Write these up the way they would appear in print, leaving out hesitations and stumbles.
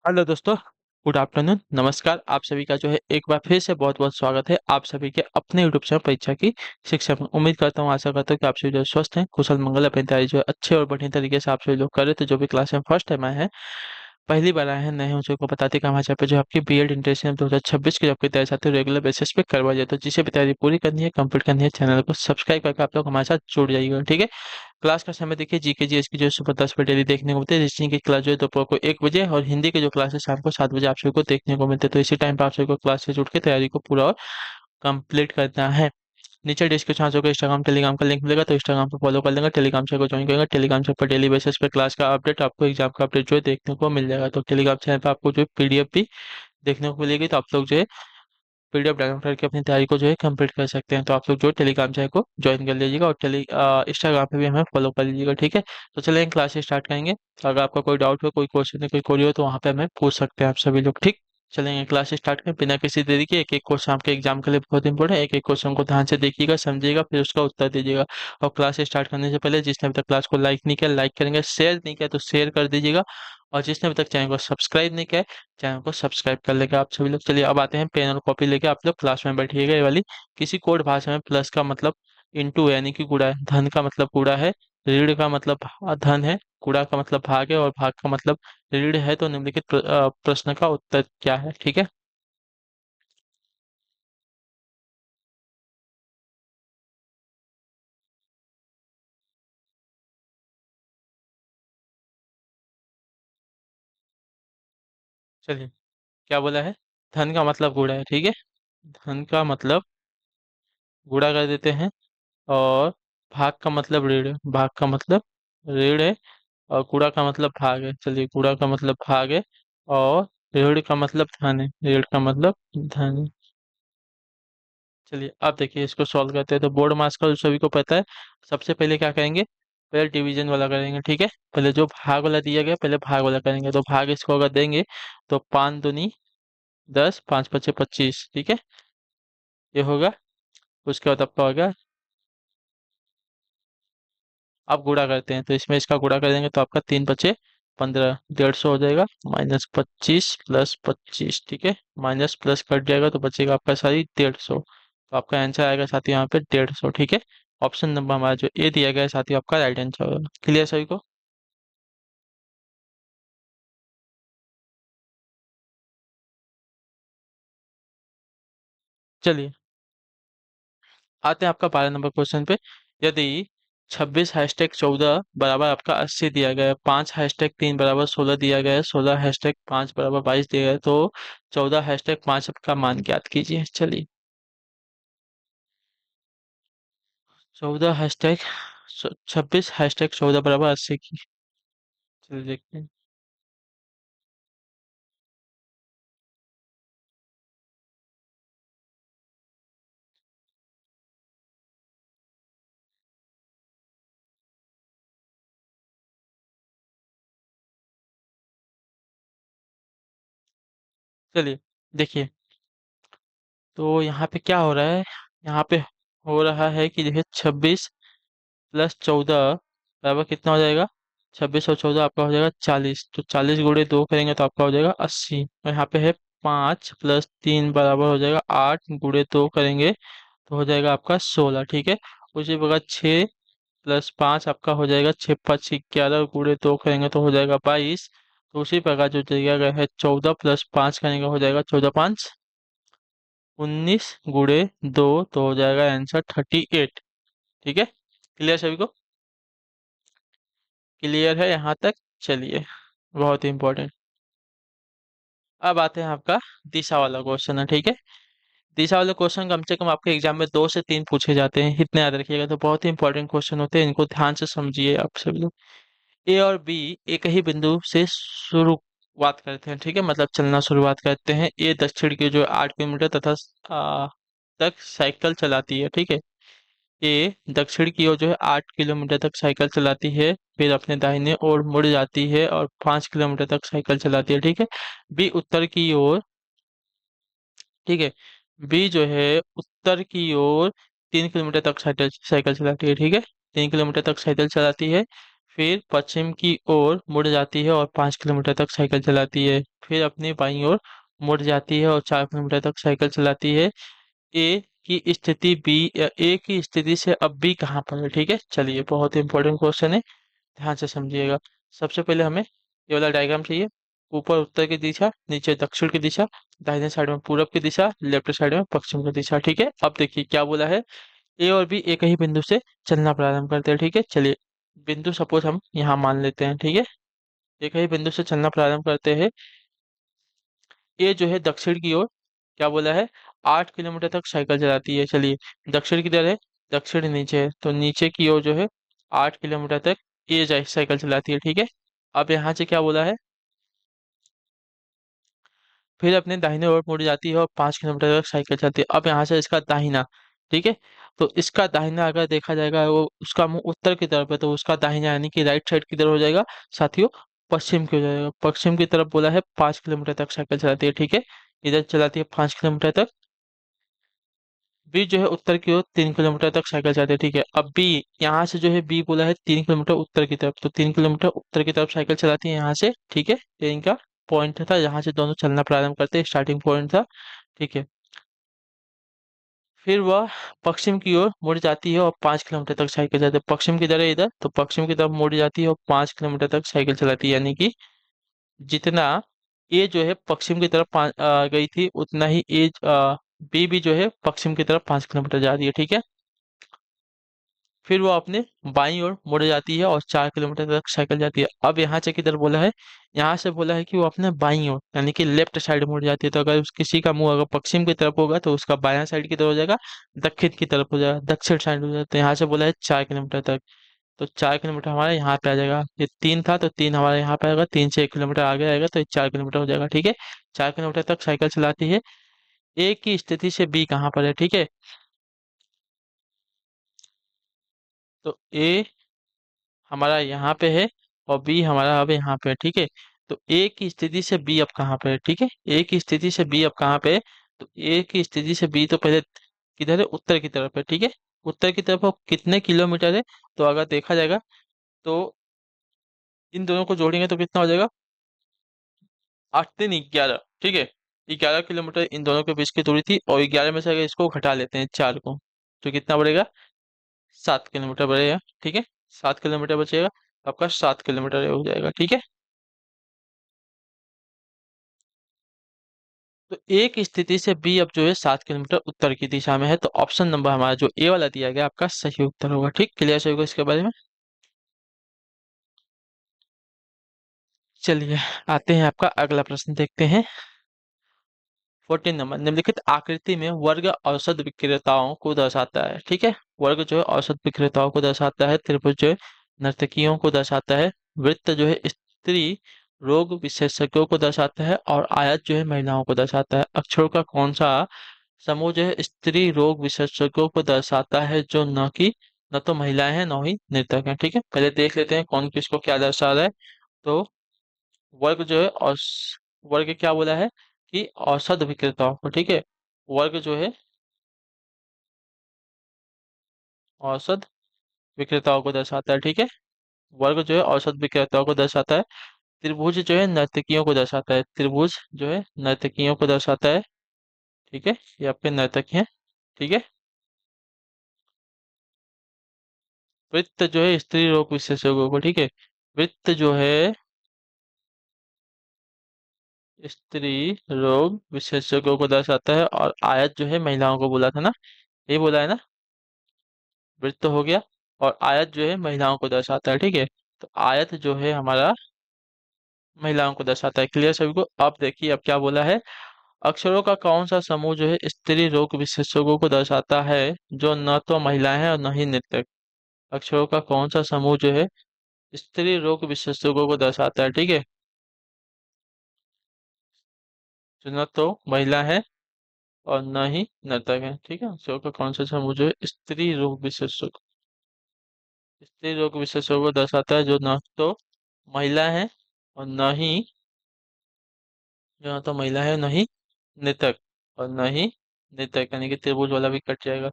Hello दोस्तों। Good afternoon, नमस्कार। आप सभी का जो है एक बार फिर से बहुत बहुत स्वागत है आप सभी के अपने यूट्यूब चैनल परीक्षा की शिक्षा में। उम्मीद करता हूँ, आशा करता हूँ कि आप सभी जो है स्वस्थ हैं, कुशल मंगल, अपनी तैयारी जो है अच्छे और बढ़िया तरीके से आप सभी लोग कर रहे। तो जो भी क्लास में फर्स्ट टाइम आए हैं, पहली बार आए हैं, नए हैं, उन सबको बताते कि हमारे यहाँ पे जो आपकी बीएड इंटर्नशिप 2026 की जो आपकी तैयारी चाहते हो रेगुलर बेसिस पे करवा जाए। तो जिसे भी तैयारी पूरी करनी है, कंप्लीट करनी है, चैनल को सब्सक्राइब करके आप लोग हमारे साथ जुड़ जाइएगा, ठीक है। क्लास का समय देखिए, जीके जीएस की जो है सुबह 10 बजे डेली देखने को मिलती है। रीजनिंग की क्लास जो है दोपहर को 1 बजे, और हिंदी की जो क्लास है शाम को 7 बजे आप सभी को देखने को मिलते हैं। तो इसी टाइम पर आप सभी को क्लास से जुड़ के तैयारी को पूरा और कंप्लीट करना है। नीचे डिस्क्रिप्शन में आपको इंस्टाग्राम टेलीग्राम का लिंक मिलेगा, तो इंस्टाग्राम पे फॉलो कर लेंगे, टेलीग्राम चैनल को ज्वाइन करेंगे। टेलीग्राम चैनल पर डेली बेसिस पे क्लास का अपडेट, आपको एग्जाम का अपडेट जो है देखने को मिल जाएगा। तो टेलीग्राम चैनल पर आपको जो है पीडीएफ भी देखने को मिलेगी, तो आप लोग जो है पीडीएफ डाउनलोड करके अपनी तैयारी को जो है कंप्लीट कर सकते हैं। तो आप लोग जो टेलीग्राम चैनल को ज्वाइन कर लीजिएगा, और इंस्टाग्राम पे भी हमें फॉलो कर लीजिएगा, ठीक है। तो चलिए क्लास स्टार्ट करेंगे। अगर आपका कोई डाउट हो, कोई क्वेश्चन है, कोई क्वेरी हो, तो वहाँ पे हमें पूछ सकते हैं आप सभी लोग, ठीक। चलेंगे क्लास स्टार्ट करें बिना किसी देरी के। एक एक क्वेश्चन आपके एग्जाम के लिए बहुत इंपॉर्टेंट है। एक एक क्वेश्चन को ध्यान से देखिएगा, समझिएगा, फिर उसका उत्तर दीजिएगा। और क्लास स्टार्ट करने से पहले जिसने अभी तक क्लास को लाइक नहीं किया, लाइक करेंगे। शेयर नहीं किया तो शेयर कर दीजिएगा। और जिसने अभी तक चैनल को सब्सक्राइब नहीं किया है, चैनल को सब्सक्राइब कर लेगा आप सभी लोग। चलिए अब आते हैं, पेन और कॉपी लेके आप लोग क्लास में बैठिएगा। ये वाली किसी कोड भाषा में प्लस का मतलब इंटू यानी कि गुणा है, धन का मतलब गुणा है, ऋण का मतलब धन है, गुणा का मतलब भाग है, और भाग का मतलब ऋण है। तो निम्नलिखित प्रश्न का उत्तर क्या है, ठीक है। चलिए, क्या बोला है? धन का मतलब गुणा है, ठीक है। धन का मतलब गुणा कर देते हैं। और भाग का मतलब ऋण है, भाग का मतलब ऋण है। और गुणा का मतलब भाग है, चलिए गुणा का मतलब भाग है। और ऋण का मतलब धन है, ऋण का मतलब धन है। चलिए अब देखिए, इसको सॉल्व करते हैं। तो बोर्ड मास का जो सभी को पता है, सबसे पहले क्या करेंगे? पहले डिवीजन वाला करेंगे, ठीक है। पहले जो भाग वाला दिया गया, पहले भाग वाला करेंगे। तो भाग इसको अगर देंगे तो 5 दूनी 10, 5 पचे 25, ठीक है। ये होगा। उसके बाद आपका होगा, आप गुणा करते हैं तो इसमें इसका गुणा कर देंगे तो आपका 3 पचे 15, 150 हो जाएगा। -25 + 25, ठीक है। माइनस प्लस कट जाएगा तो बचेगा आपका सारी 150। तो आपका आंसर आएगा साथी यहाँ पे 150, ठीक है। ऑप्शन नंबर हमारा जो ए दिया गया है साथी, आपका राइट आंसर होगा। क्लियर सभी को? चलिए आते हैं आपका 12 नंबर क्वेश्चन पे। यदि 26 # 14 बराबर आपका 80 दिया गया है, 5 # 3 बराबर 16 दिया गया है, 16 # 5 बराबर 22 दिया गया है, तो 14 # 5 का मान ज्ञात कीजिए। चलिए, 26 # 14 बराबर 80 की। चलिए देखते हैं। चलिए देखिए, तो यहाँ पे क्या हो रहा है? यहाँ पे हो रहा है कि देखिए, 26 + 14 बराबर कितना हो जाएगा? 26 और 14 आपका हो जाएगा 40। तो 40 × 2 करेंगे तो आपका हो जाएगा 80। और यहाँ पे है 5 + 3 बराबर हो जाएगा 8, × 2 करेंगे तो हो जाएगा आपका 16, ठीक है। उसी प्रकार 6 + 5 आपका हो जाएगा 6 × 5 = 11, × 2 करेंगे तो हो जाएगा 22। तो उसी प्रकार जो दिया गया है 14 + 5 करेंगे हो जाएगा 14 × 5 = 19, × 2 तो हो जाएगा आंसर 38, ठीक है। क्लियर सभी को? क्लियर है यहाँ तक? चलिए, बहुत ही इंपॉर्टेंट। अब आते हैं आपका दिशा वाला क्वेश्चन है, ठीक है। दिशा वाले क्वेश्चन कम से कम आपके एग्जाम में 2 से 3 पूछे जाते हैं, इतने याद रखिएगा। तो बहुत ही इंपॉर्टेंट क्वेश्चन होते हैं, इनको ध्यान से समझिए आप सभी लोग। ए और बी एक ही बिंदु से शुरुआत करते हैं, ठीक है, मतलब चलना शुरुआत करते हैं। ए दक्षिण की जो 8 किलोमीटर तथा तक साइकिल चलाती है, ठीक है। ए दक्षिण की ओर जो है 8 किलोमीटर तक साइकिल चलाती है, फिर अपने दाहिने ओर मुड़ जाती है और 5 किलोमीटर तक साइकिल चलाती है, ठीक है। बी उत्तर की ओर, ठीक है। बी जो है उत्तर की ओर 3 किलोमीटर तक साइकिल साइकिल चलाती है, ठीक है। 3 किलोमीटर तक साइकिल चलाती है, फिर पश्चिम की ओर मुड़ जाती है और 5 किलोमीटर तक साइकिल चलाती है। फिर अपनी बाईं ओर मुड़ जाती है और 4 किलोमीटर तक साइकिल चलाती है। ए की स्थिति बी, ए की स्थिति से अब बी कहाँ पर है? ठीक है, चलिए बहुत इंपॉर्टेंट क्वेश्चन है, ध्यान से समझिएगा। सबसे पहले हमें ये वाला डायग्राम चाहिए। ऊपर उत्तर की दिशा, नीचे दक्षिण की दिशा, दाहिने साइड में पूरब की दिशा, लेफ्ट साइड में पश्चिम की दिशा। ठीक है, अब देखिए क्या बोला है। ए और बी एक ही बिंदु से चलना प्रारंभ करते हैं। ठीक है, चलिए बिंदु सपोज हम यहाँ मान लेते हैं। ठीक है, एक ही बिंदु से चलना प्रारंभ करते हैं। ए जो है दक्षिण की ओर क्या बोला है, 8 किलोमीटर तक साइकिल चलाती है। चलिए दक्षिण किधर है, दक्षिण नीचे है, तो नीचे की ओर जो है 8 किलोमीटर तक ए जाए साइकिल चलाती है। ठीक है, अब यहाँ से क्या बोला है, फिर अपने दाहिने ओर मुड़ जाती है और 5 किलोमीटर तक साइकिल चलती है। अब यहाँ से इसका दाहिना, ठीक है, तो इसका दाहिना अगर देखा जाएगा, वो उसका मुंह उत्तर की तरफ है, तो उसका दाहिना यानी कि राइट साइड किधर हो जाएगा साथियों, पश्चिम की हो जाएगा। पश्चिम की तरफ बोला है 5 किलोमीटर तक साइकिल चलाती है। ठीक है, इधर चलाती है 5 किलोमीटर तक। बी जो है उत्तर की ओर 3 किलोमीटर तक साइकिल चलाती है। ठीक है, अब बी, यहाँ से जो है बी बोला है 3 किलोमीटर उत्तर की तरफ, तो 3 किलोमीटर उत्तर की तरफ साइकिल चलाती है यहाँ से। ठीक है, ये इनका पॉइंट था जहाँ से दोनों चलना प्रारंभ करते हैं, स्टार्टिंग पॉइंट था। ठीक है, फिर वह पश्चिम की ओर मुड़ जाती है और 5 किलोमीटर तक साइकिल चलाती है। पश्चिम किधर है, इधर, तो पश्चिम की तरफ मुड़ जाती है और 5 किलोमीटर तक साइकिल चलाती है, यानी कि जितना ए जो है पश्चिम की तरफ गई थी, उतना ही ए बी भी जो है पश्चिम की तरफ 5 किलोमीटर जा रही है। ठीक है, फिर वो अपने बाईं ओर मुड़ जाती है और 4 किलोमीटर तक साइकिल जाती है। अब यहाँ से किधर बोला है, यहाँ से बोला है कि वो अपने बाईं ओर यानी कि लेफ्ट साइड मुड़ जाती है। तो अगर किसी का मुंह अगर पश्चिम की तरफ होगा तो उसका बायां साइड किधर हो जाएगा, दक्षिण की तरफ हो जाएगा, दक्षिण साइड हो जाएगा। तो यहाँ से बोला है 4 किलोमीटर तक, तो 4 किलोमीटर हमारा यहाँ पे आ जाएगा। ये 3 था तो 3 हमारा यहाँ पे आएगा, 3 से 1 किलोमीटर आगे आएगा, तो ये 4 किलोमीटर हो जाएगा। ठीक है, 4 किलोमीटर तक साइकिल चलाती है। ए की स्थिति से बी कहाँ पर है? ठीक है, तो ए हमारा यहाँ पे है और बी हमारा अब यहाँ पे है। ठीक है, तो ए की स्थिति से बी अब कहाँ पे है? ठीक है, ए की स्थिति से बी अब कहाँ पे है, तो ए की स्थिति से बी तो पहले किधर है, उत्तर की तरफ है। ठीक है, उत्तर की तरफ वो कितने किलोमीटर है, तो अगर देखा जाएगा तो इन दोनों को जोड़ेंगे तो कितना हो जाएगा, 8 3 11। ठीक है, 11 किलोमीटर इन दोनों के बीच की दूरी थी, और 11 में से अगर इसको घटा लेते हैं 4 को, तो कितना बढ़ेगा, 7 किलोमीटर बढ़ेगा। ठीक है, 7 किलोमीटर बचेगा, आपका 7 किलोमीटर हो जाएगा। ठीक है, तो ए की स्थिति से बी अब जो है 7 किलोमीटर उत्तर की दिशा में है, तो ऑप्शन नंबर हमारा जो ए वाला दिया गया आपका सही उत्तर होगा। ठीक, क्लियर सही होगा इसके बारे में। चलिए आते हैं, आपका अगला प्रश्न देखते हैं। 14 नंबर, निम्नलिखित आकृति में वर्ग औसत विक्रेताओं को दर्शाता है। ठीक है, वर्ग जो है औसत विक्रेताओं को दर्शाता है, त्रिभुज जो है नर्तकियों को दर्शाता है, वृत्त जो है स्त्री रोग विशेषज्ञों को दर्शाता है, और आयत जो है महिलाओं को दर्शाता है। अक्षरों का कौन सा समूह जो है स्त्री रोग विशेषज्ञों को दर्शाता है, जो न तो महिलाएं हैं न ही नृतक हैं? ठीक है, पहले देख लेते हैं कौन किसको क्या दर्शा रहा है। तो वर्ग जो है वर्ग क्या बोला है कि औसत विक्रेताओं को। ठीक है, वर्ग जो है औसत विक्रेताओं को दर्शाता है। ठीक है, वर्ग जो है औसत विक्रेताओं को दर्शाता है। त्रिभुज जो है नर्तकियों को दर्शाता है, त्रिभुज जो है नर्तकियों को दर्शाता है। ठीक है, ये आपके नर्तकी हैं। ठीक है, वृत्त जो है स्त्री रोग विशेषज्ञों को। ठीक है, वृत्त जो है स्त्री रोग विशेषज्ञों को दर्शाता है, और आयत जो है महिलाओं को बोला था ना, ये बोला है ना, वृत्त हो गया, और आयत जो है महिलाओं को दर्शाता है। ठीक है, तो आयत जो है हमारा महिलाओं को दर्शाता है। क्लियर सभी को? अब देखिए अब क्या बोला है, अक्षरों का कौन सा समूह जो है स्त्री रोग विशेषज्ञों को दर्शाता है, जो न तो महिलाएं हैं और न ही नृतक। अक्षरों का कौन सा समूह जो है स्त्री रोग विशेषज्ञों को दर्शाता है? ठीक है, जो न तो महिला है और न ही नर्तक है। ठीक है, अक्षरों का कौन सा समूह जो है स्त्री रोग विशेषज्ञों को दर्शाता है, जो न तो महिला है और न ही, जो न तो महिला है न ही नृतक, और न ही नृतक, यानी कि त्रिभुज वाला भी कट जाएगा।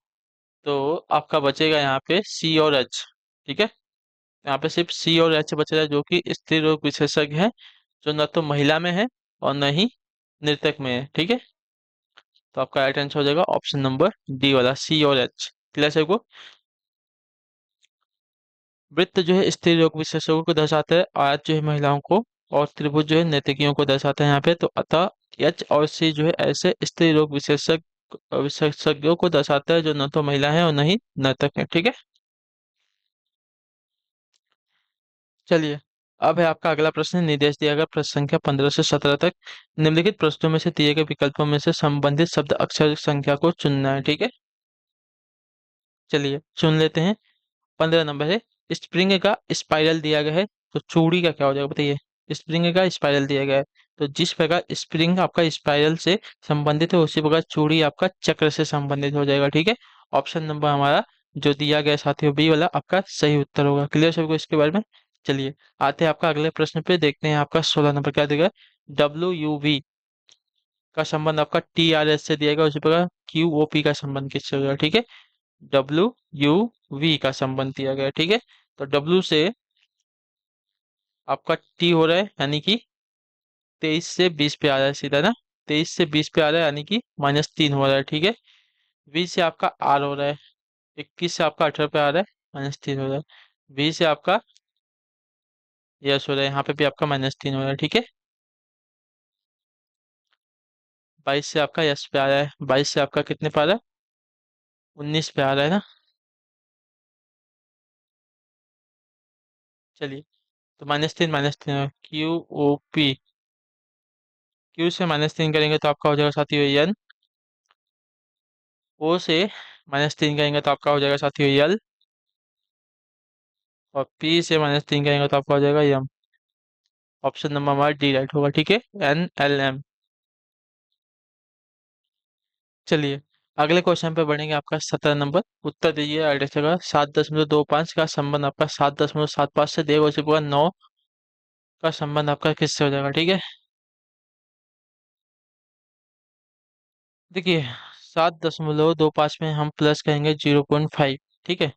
तो आपका बचेगा यहाँ पे सी और एच। ठीक है, यहाँ पे सिर्फ सी और एच बचा है, जो कि स्त्री रोग विशेषज्ञ है, जो न तो महिला में है और न ही नृतक में है। ठीक है, तो आपका राइट आंसर हो जाएगा ऑप्शन नंबर डी वाला, सी और एच। क्लियर है को। वृत्त जो है स्त्री रोग विशेषज्ञों को दर्शाता है, आयत जो है महिलाओं को, और त्रिभुज जो है नर्तकियों को दर्शाता है यहाँ पे। तो अतः एच और सी जो है ऐसे स्त्री रोग विशेषज्ञों को दर्शाता है, जो न तो महिला है और न ही नर्तक है। ठीक है, चलिए। अब है आपका अगला प्रश्न। निर्देश दिया गया प्रश्न संख्या 15 से 17 तक। निम्नलिखित प्रश्नों में से दिए गए विकल्पों में से संबंधित शब्द अक्षर संख्या को चुनना है। ठीक है, चलिए चुन लेते हैं। 15 नंबर है, स्प्रिंग का स्पाइरल दिया गया है, तो चूड़ी का क्या हो जाएगा बताइए। स्प्रिंग का स्पाइरल दिया गया है, तो जिस प्रकार स्प्रिंग आपका स्पाइरल से संबंधित है, उसी प्रकार चूड़ी आपका चक्र से संबंधित हो जाएगा। ठीक है, ऑप्शन नंबर हमारा जो दिया गया साथियों बी वाला आपका सही उत्तर होगा। क्लियर सबको इसके बारे में। चलिए आते हैं आपका अगले प्रश्न पे, देखते हैं आपका 16 नंबर क्या देगा। WUV का संबंध आपका TRS से दिया गया, उसी प्रकार QOP का संबंध किससे होगा। ठीक है, WUV का संबंध दिया गया है। ठीक है, तो W से आपका T हो रहा है, यानी कि 23 से 20 पे आ रहा है सीधा ना। 23 से 20 पे आ रहा है, यानी कि -3 हो रहा है। ठीक है, V से आपका R हो रहा है, 21 से आपका 18 पे आ रहा है, -3 हो रहा है। V से आपका यस हो रहा है, यहाँ पे भी आपका -3 हो रहा है। ठीक है, 22 से आपका यस पे आ रहा है, 22 से आपका कितने पे आ रहा है, 19 पे आ रहा है ना। चलिए, तो -3 QOP, Q से -3 करेंगे तो आपका हो जाएगा साथियों N। O से -3 करेंगे तो आपका हो जाएगा साथियों L। और P से -3 करेंगे तो आपका हो जाएगा M। ऑप्शन नंबर हमारा डी राइट होगा। ठीक है, NLM। चलिए अगले क्वेश्चन पे बढ़ेंगे। आपका 17 नंबर, उत्तर दीजिए राइट जगह। 7.25 का संबंध आपका 7.75 से देगा, उसी प्रकार 9 का संबंध आपका किससे हो जाएगा। ठीक है, देखिए 7.25 में हम प्लस करेंगे 0.5। ठीक है,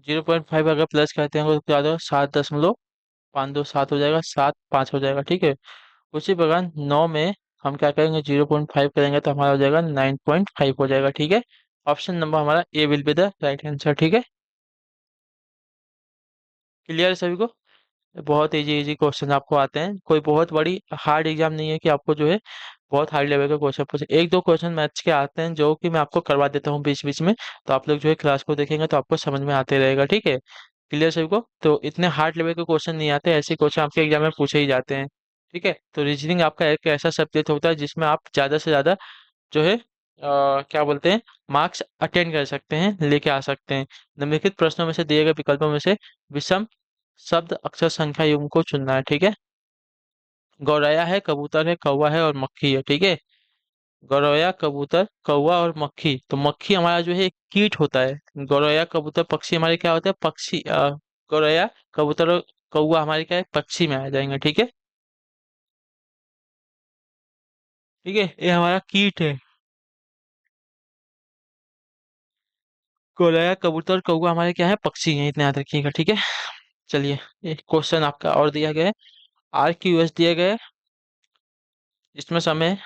0.5 अगर प्लस करते हैं तो क्या होगा, 7.527 हो जाएगा, 7.5 हो जाएगा। ठीक है, उसी प्रकार 9 में हम क्या करेंगे, 0.5 करेंगे तो हमारा हो जाएगा 9.5 हो जाएगा। ठीक है, ऑप्शन नंबर हमारा A will be the right answer. ठीक है, क्लियर है सभी को। बहुत इजी इजी क्वेश्चन आपको आते हैं, कोई बहुत बड़ी हार्ड एग्जाम नहीं है कि आपको जो है बहुत हाई लेवल का क्वेश्चन पूछे। एक दो क्वेश्चन मैथ्स के आते हैं जो कि मैं आपको करवा देता हूँ बीच बीच में, तो आप लोग जो है क्लास को देखेंगे तो आपको समझ में आते रहेगा। ठीक है, क्लियर सभी को। तो इतने हार्ड लेवल के क्वेश्चन नहीं आते, ऐसे क्वेश्चन आपके एग्जाम में पूछे ही जाते हैं। ठीक है, तो रीजनिंग आपका एक ऐसा सब्जेक्ट होता है जिसमें आप ज्यादा से ज्यादा जो है क्या बोलते हैं, मार्क्स अटेंड कर सकते हैं, लेके आ सकते हैं। निम्नलिखित प्रश्नों में से दिए गए विकल्पों में से विषम शब्द अक्षर संख्या युग्म को चुनना है। ठीक है, गौरैया है, कबूतर है, कौवा है और मक्खी है। ठीक है, गौरैया, कबूतर, कौवा और मक्खी। तो मक्खी हमारा जो है एक कीट होता है। गौरैया, कबूतर, पक्षी हमारे क्या होते हैं, पक्षी। गौरैया, कबूतर और कौवा हमारे क्या है, पक्षी में आ जाएंगे। ठीक है, ठीक है, ये हमारा कीट है। गौरैया, कबूतर, कौवा हमारे क्या है, पक्षी हैं, इतने याद रखिएगा। ठीक है, चलिए एक क्वेश्चन आपका और दिया गया है। RQS दिया गया है, इसमें समय,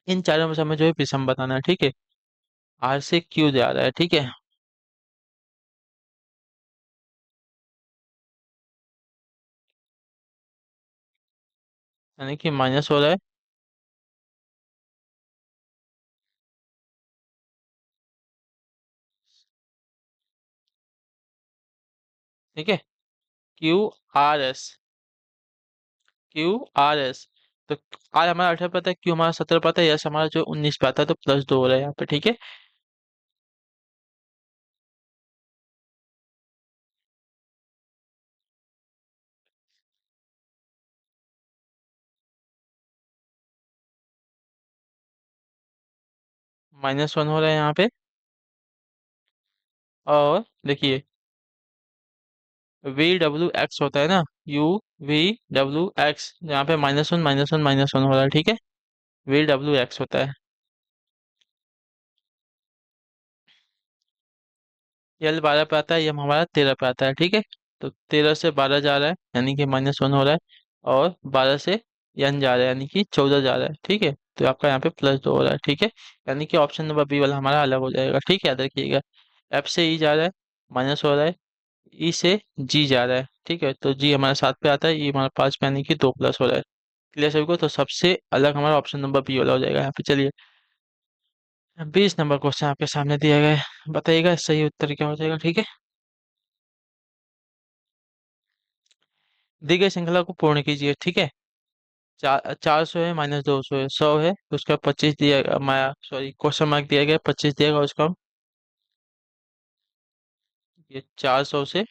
इन चारों में समय जो है विषम बताना है। ठीक है, R से Q जा रहा है। ठीक है, यानी कि माइनस हो रहा है। ठीक है, QRS, QRS। तो R हमारा 18 पे आता है, Q हमारा 17 पे आता है, यस हमारा जो 19 पे आता है, तो +2 हो रहा है यहाँ पे। ठीक है, -1 हो रहा है यहाँ पे। और देखिए VWX होता है ना, UVWX, यहाँ पे -1 -1 हो रहा है। ठीक है, VWX होता है। यल 12 पे आता है, यम हमारा 13 पे आता है, ठीक है। तो 13 से 12 जा रहा है यानी कि -1 हो रहा है, और 12 से यन जा रहा है यानी कि 14 जा रहा है, ठीक है। तो आपका यहाँ पे +2 हो रहा है, ठीक है। यानी कि ऑप्शन नंबर बी वाला हमारा अलग हो जाएगा, ठीक है, याद रखिएगा। एफ से ई जा रहा है, माइनस हो रहा है। ई से जी जा रहा है, ठीक है, तो जी हमारा 7 पे आता है, ई हमारा 5 पे, यानी कि 2 प्लस हो रहा है। क्लियर सभी को? तो सबसे अलग हमारा ऑप्शन नंबर बी वाला हो जाएगा यहाँ पे। चलिए, 20 नंबर क्वेश्चन आपके सामने दिया गया है, बताइएगा सही उत्तर क्या हो जाएगा, ठीक है। दी गई श्रृंखला को पूर्ण कीजिए, ठीक है। 400 है, -200 है, 100 है, उसका 25 दिया, माया सॉरी क्वेश्चन मार्क दिया गया, 25 दिएगा उसका हम। ये 400 से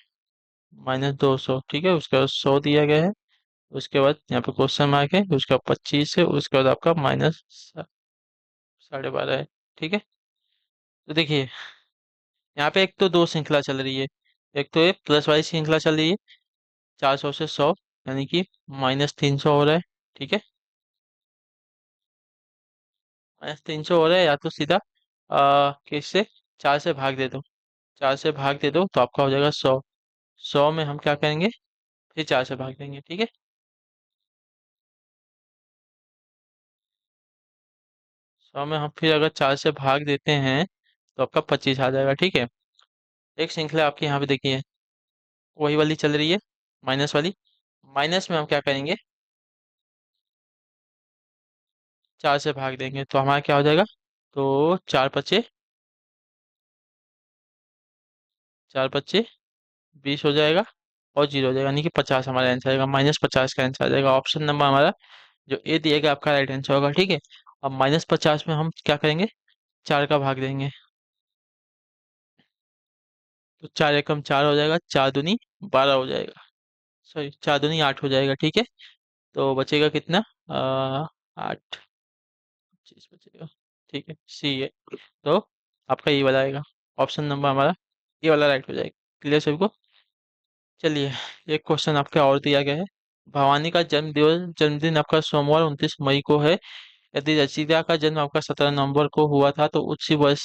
-200, ठीक है, उसका 100 दिया गया है। उसके बाद यहाँ पे क्वेश्चन मार्क है, उसका 25 है, उसके बाद आपका -12.5 है, ठीक है। तो देखिए, यहाँ पे एक तो दो श्रृंखला चल रही है। एक तो ये प्लस वाली श्रृंखला चल रही है, 400 से 100, यानी कि -300 हो रहा है, ठीक है। -300 हो रहा है, या तो सीधा किससे, 4 से भाग दे दो। 4 से भाग दे दो तो आपका हो जाएगा 100। 100 में हम क्या करेंगे, फिर 4 से भाग देंगे, ठीक है। 100 में हम फिर अगर 4 से भाग देते हैं तो आपका 25 आ जाएगा, ठीक है। एक श्रृंखला आपकी यहाँ पे देखिए, वही वाली चल रही है, माइनस वाली। माइनस में हम क्या करेंगे, 4 से भाग देंगे तो हमारा क्या हो जाएगा, तो 4 पच्चे 20 हो जाएगा, और 0 हो जाएगा, यानी कि 50 हमारा आंसर आएगा, -50 का आंसर आ जाएगा। ऑप्शन नंबर हमारा जो ए दिएगा आपका राइट आंसर होगा, ठीक है। अब -50 में हम क्या करेंगे, 4 का भाग देंगे, तो 4 एकम 4 हो जाएगा, 4 दूनी 12 हो जाएगा, सॉरी 4 दूनी 8 हो जाएगा, ठीक है। तो बचेगा कितना, 8, 25 बचेगा, ठीक है, सी है। तो आपका ये वाला आएगा, ऑप्शन नंबर हमारा ये वाला राइट हो जाएगा। क्लियर सभी को? चलिए, एक क्वेश्चन आपका और दिया गया है। भवानी का जन्मदिन आपका सोमवार 29 मई को है। यदि रचिता का जन्म आपका 17 नवंबर को हुआ था तो उसी वर्ष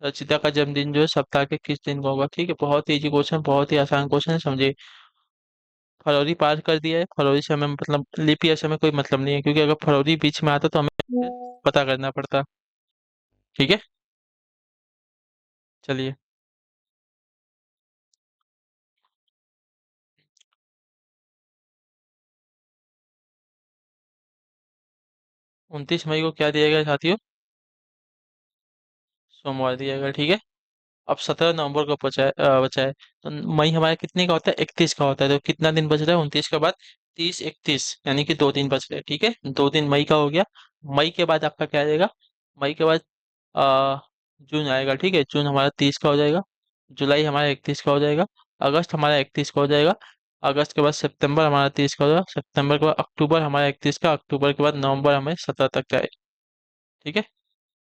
रचिता का जन्मदिन जो है सप्ताह के किस दिन को होगा, ठीक है। बहुत ही इजी क्वेश्चन, बहुत ही आसान क्वेश्चन है, समझिए। फरवरी पार कर दिया है, फरवरी से हमें मतलब लीप ईयर से हमें कोई मतलब नहीं है, क्योंकि अगर फरवरी बीच में आता तो हमें पता करना पड़ता, ठीक है। चलिए, 29 मई को क्या दिया गया साथियों, सोमवार दिया गया, ठीक है। अब 17 नवंबर को बचा है, तो मई हमारा कितने का होता है, 31 का होता है, तो कितना दिन बच रहा है, 29 के बाद 30 31, यानी कि 2 दिन बच रहे हैं, ठीक है। 2 दिन मई का हो गया। मई के बाद आपका क्या आ जाएगा, मई के बाद आ, जून आएगा, ठीक है। जून हमारा 30 का हो जाएगा। जुलाई हमारा 31 का हो जाएगा। अगस्त हमारा 31 का हो जाएगा। अगस्त के बाद सितंबर हमारा 30 का हो जाएगा। सितंबर के बाद अक्टूबर हमारा 31 का। अक्टूबर के बाद नवंबर हमें 17 तक का है, ठीक है।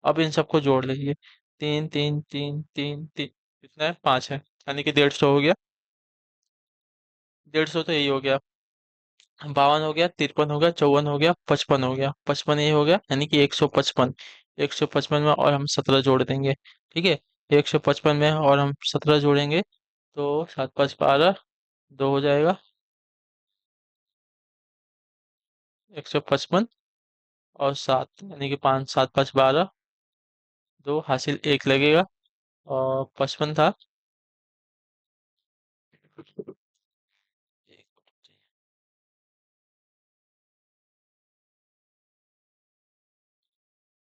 अब इन सबको जोड़ लीजिए, 3 3 3 3 3, कितना है, 5 है, यानी कि 150 हो गया। 150 तो यही हो गया, 52 हो गया, 53 हो गया, 54 हो गया, 55 हो गया, 55 ये हो गया, यानी कि 155। 155 में और हम 17 जोड़ देंगे, ठीक है। 155 में और हम 17 जोड़ेंगे तो 7 5 12, 2 हो जाएगा, 155 और 7, यानी कि 5 7 5 12, 2 हासिल 1 लगेगा, और 55 था।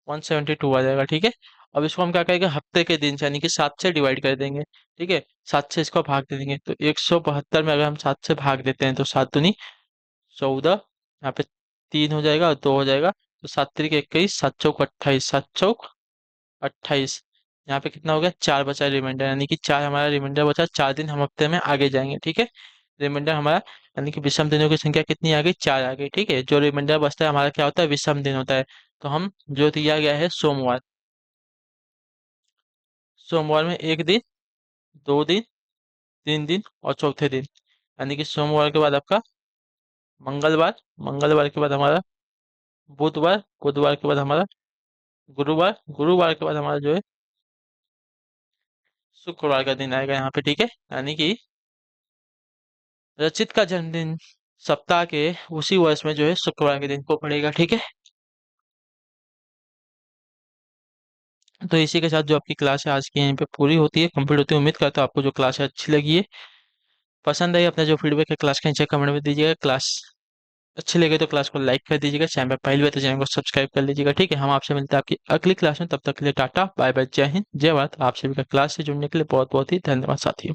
172 आ जाएगा, ठीक है। अब इसको हम क्या करेंगे, हफ्ते के दिन से यानी कि 7 से डिवाइड कर देंगे, ठीक है। 7 से इसको भाग दे देंगे, तो 172 में अगर हम 7 से भाग देते हैं तो 7 दूनी 14, यहाँ पे 3 हो जाएगा और 2 हो जाएगा, तो 7 3 21, 7 चौक 28, 7 चौक 28। यहाँ पे कितना हो गया, 4 बचा रिमाइंडर, यानी कि 4 हमारा रिमाइंडर बचा। 4 दिन हम हफ्ते में आगे जाएंगे, ठीक है। रिमाइंडर हमारा, यानी कि विषम दिनों की संख्या कितनी आ गई, 4 आ गई, ठीक है। जो रिमाइंडर बचता है हमारा क्या होता है, विषम दिन होता है। तो हम जो दिया गया है सोमवार, सोमवार में 1 दिन, 2 दिन, 3 दिन और चौथे दिन, यानी कि सोमवार के बाद आपका मंगलवार, मंगलवार के बाद हमारा बुधवार, बुधवार के बाद हमारा गुरुवार, गुरुवार के बाद हमारा जो है शुक्रवार का दिन आएगा यहाँ पे, ठीक है। यानी कि रचित का जन्मदिन सप्ताह के उसी वर्ष में जो है शुक्रवार के दिन को पड़ेगा, ठीक है। तो इसी के साथ जो आपकी क्लास है आज की यहीं पे पूरी होती है, कंप्लीट होती है। उम्मीद करता हूँ आपको जो क्लास है अच्छी लगी है, पसंद आई। अपना जो फीडबैक है क्लास का नीचे कमेंट में दीजिएगा। क्लास अच्छी लगे तो क्लास को लाइक कर दीजिएगा। चैनल पर पहली बार तो चैनल को सब्सक्राइब कर लीजिएगा, ठीक है। हम आपसे मिलते हैं आपकी अगली क्लास में, तब तक के लिए टाटा बाय बाय, जय हिंद जय भारत। आप सभी का क्लास से जुड़ने के लिए बहुत बहुत ही धन्यवाद साथियों।